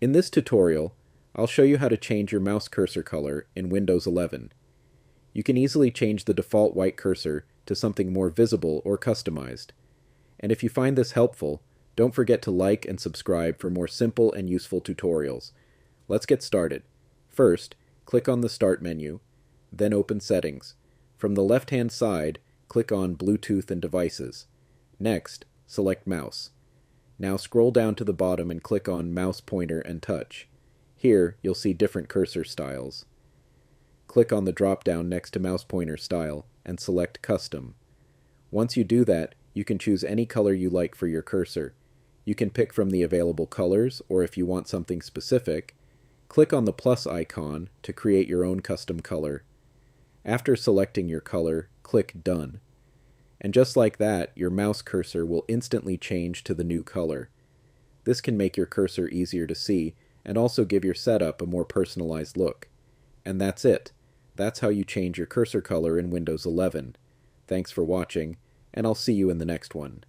In this tutorial, I'll show you how to change your mouse cursor color in Windows 11. You can easily change the default white cursor to something more visible or customized. And if you find this helpful, don't forget to like and subscribe for more simple and useful tutorials. Let's get started. First, click on the Start menu, then open Settings. From the left-hand side, click on Bluetooth and Devices. Next, select Mouse. Now scroll down to the bottom and click on Mouse Pointer and Touch. Here, you'll see different cursor styles. Click on the drop-down next to Mouse Pointer Style and select Custom. Once you do that, you can choose any color you like for your cursor. You can pick from the available colors, or if you want something specific, click on the plus icon to create your own custom color. After selecting your color, click Done. And just like that, your mouse cursor will instantly change to the new color. This can make your cursor easier to see and also give your setup a more personalized look. And that's it. That's how you change your cursor color in Windows 11. Thanks for watching, and I'll see you in the next one.